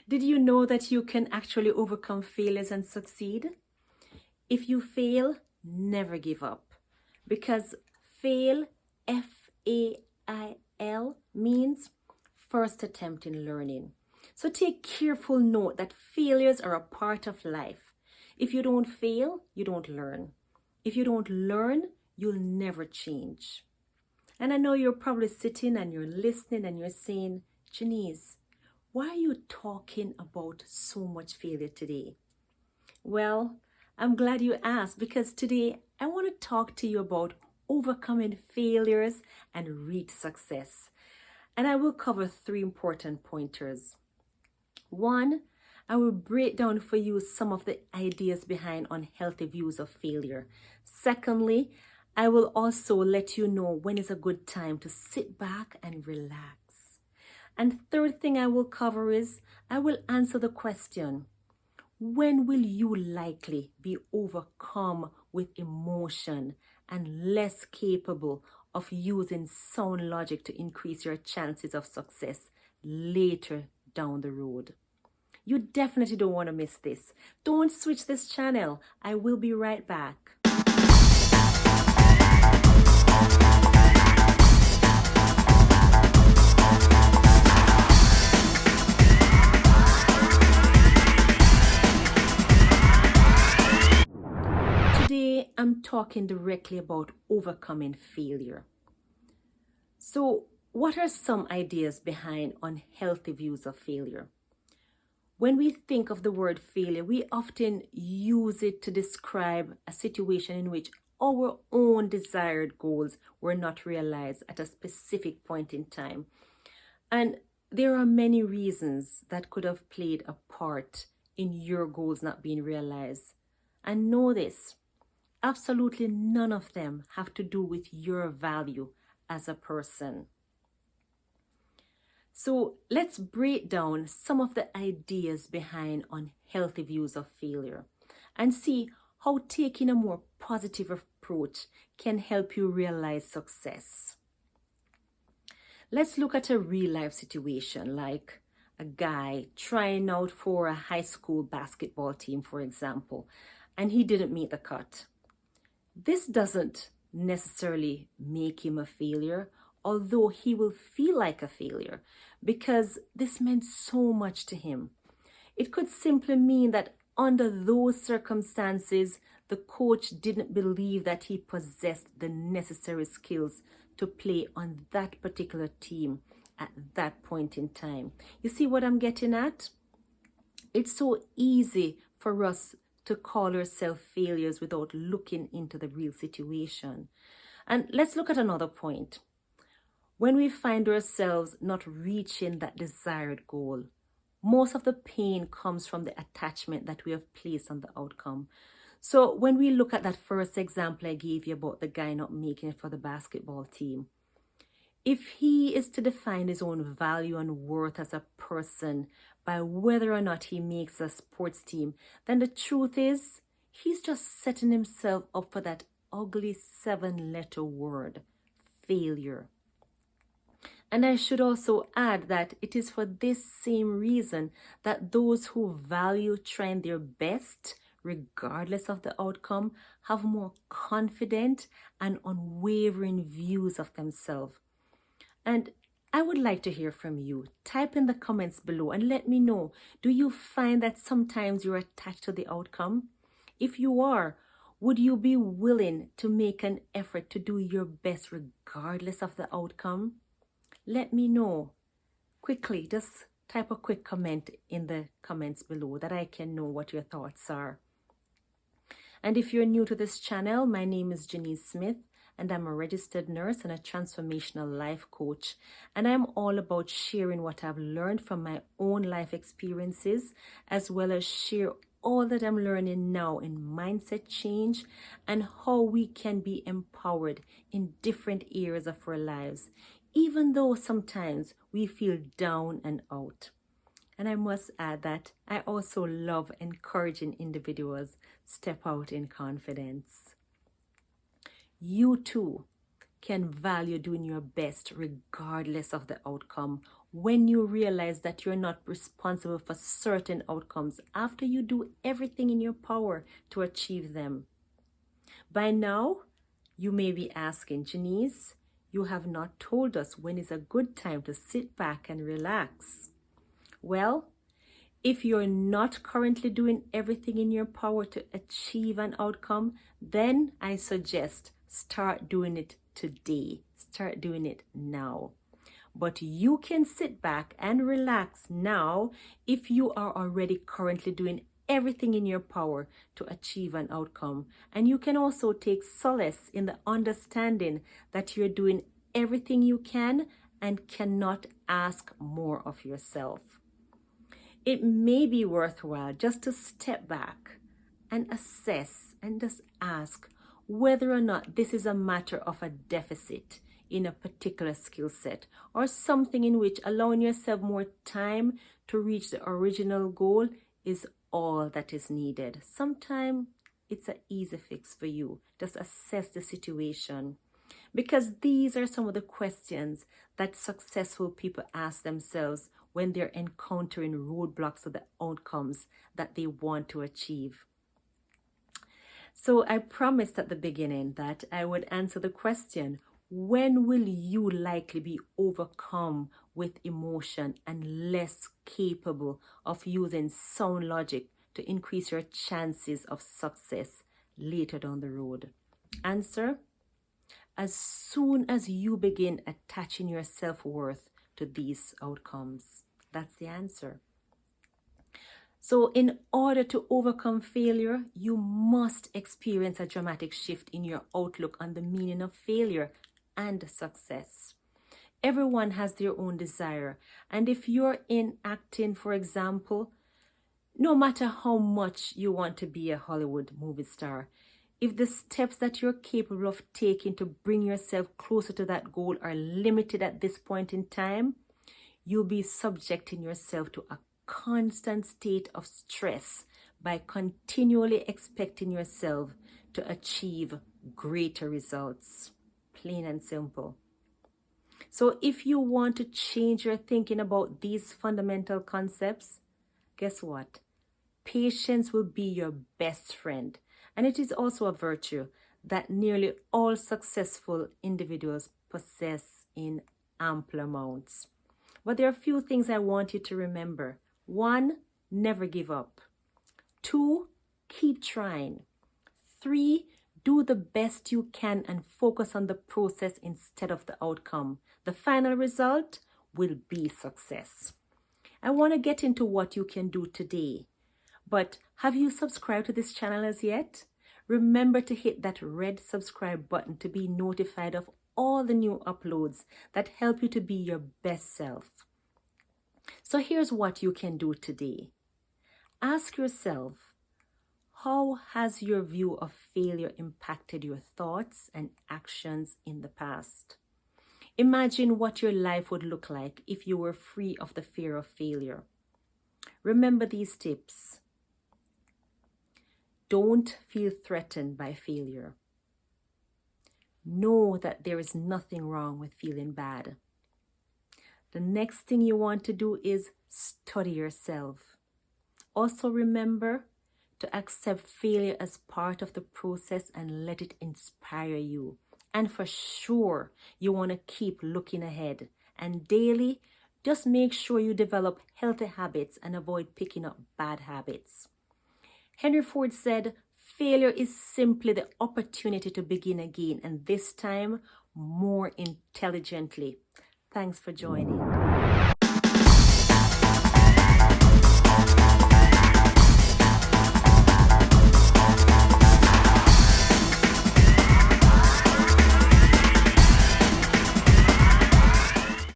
Did you know that you can actually overcome failures and succeed? If you fail, never give up. Because fail, F-A-I-L, means first attempt in learning. So take careful note that failures are a part of life. If you don't fail, you don't learn. If you don't learn, you'll never change. And I know you're probably sitting and you're listening and you're saying, Genese, why are you talking about so much failure today? Well, I'm glad you asked, because today I want to talk to you about overcoming failures and reach success. And I will cover 3 important pointers. 1, I will break down for you some of the ideas behind unhealthy views of failure. Secondly, I will also let you know when is a good time to sit back and relax. And third thing I will cover is I will answer the question, when will you likely be overcome with emotion and less capable of using sound logic to increase your chances of success later down the road? You definitely don't want to miss this. Don't switch this channel. I will be right back. Today, I'm talking directly about overcoming failure. So, what are some ideas behind unhealthy views of failure? When we think of the word failure, we often use it to describe a situation in which our own desired goals were not realized at a specific point in time. And there are many reasons that could have played a part in your goals not being realized. And know this, absolutely none of them have to do with your value as a person. So let's break down some of the ideas behind unhealthy views of failure and see how taking a more positive approach can help you realize success. Let's look at a real life situation, like a guy trying out for a high school basketball team, for example, and he didn't make the cut. This doesn't necessarily make him a failure, although he will feel like a failure because this meant so much to him. It could simply mean that under those circumstances, the coach didn't believe that he possessed the necessary skills to play on that particular team at that point in time. You see what I'm getting at? It's so easy for us to call ourselves failures without looking into the real situation. And let's look at another point. When we find ourselves not reaching that desired goal, most of the pain comes from the attachment that we have placed on the outcome. So when we look at that first example I gave you about the guy not making it for the basketball team, if he is to define his own value and worth as a person by whether or not he makes a sports team, then the truth is he's just setting himself up for that ugly 7-letter word, failure. And I should also add that it is for this same reason that those who value trying their best, regardless of the outcome, have more confident and unwavering views of themselves. And I would like to hear from you. Type in the comments below and let me know, do you find that sometimes you're attached to the outcome? If you are, would you be willing to make an effort to do your best regardless of the outcome? Let me know. Quickly, just type a quick comment in the comments below that I can know what your thoughts are. And if you're new to this channel, my name is Genese Smith, and I'm a registered nurse and a transformational life coach. And I'm all about sharing what I've learned from my own life experiences, as well as share all that I'm learning now in mindset change and how we can be empowered in different areas of our lives, even though sometimes we feel down and out. And I must add that I also love encouraging individuals step out in confidence. You too can value doing your best regardless of the outcome when you realize that you're not responsible for certain outcomes after you do everything in your power to achieve them. By now, you may be asking, Genese, you have not told us when is a good time to sit back and relax. Well, if you're not currently doing everything in your power to achieve an outcome, then I suggest start doing it today. Start doing it now. But you can sit back and relax now if you are already currently doing everything in your power to achieve an outcome. And you can also take solace in the understanding that you're doing everything you can and cannot ask more of yourself. It may be worthwhile just to step back and assess and just ask whether or not this is a matter of a deficit in a particular skill set or something in which allowing yourself more time to reach the original goal is all that is needed. Sometimes it's an easy fix for you. Just assess the situation. Because these are some of the questions that successful people ask themselves when they're encountering roadblocks to the outcomes that they want to achieve. So I promised at the beginning that I would answer the question, when will you likely be overcome with emotion and less capable of using sound logic to increase your chances of success later down the road? Answer: as soon as you begin attaching your self-worth to these outcomes. That's the answer. So in order to overcome failure, you must experience a dramatic shift in your outlook on the meaning of failure and success. Everyone has their own desire. And if you're in acting, for example, no matter how much you want to be a Hollywood movie star, if the steps that you're capable of taking to bring yourself closer to that goal are limited at this point in time, you'll be subjecting yourself to a constant state of stress by continually expecting yourself to achieve greater results. Plain and simple. So if you want to change your thinking about these fundamental concepts, guess what? Patience will be your best friend. And it is also a virtue that nearly all successful individuals possess in ample amounts. But there are a few things I want you to remember. 1, never give up. 2, keep trying. 3, do the best you can and focus on the process instead of the outcome. The final result will be success. I want to get into what you can do today. But have you subscribed to this channel as yet? Remember to hit that red subscribe button to be notified of all the new uploads that help you to be your best self. So here's what you can do today. Ask yourself, how has your view of failure impacted your thoughts and actions in the past? Imagine what your life would look like if you were free of the fear of failure. Remember these tips. Don't feel threatened by failure. Know that there is nothing wrong with feeling bad. The next thing you want to do is study yourself. Also remember to accept failure as part of the process and let it inspire you. And for sure, you want to keep looking ahead. And daily, just make sure you develop healthy habits and avoid picking up bad habits. Henry Ford said, failure is simply the opportunity to begin again, and this time more intelligently. Thanks for joining.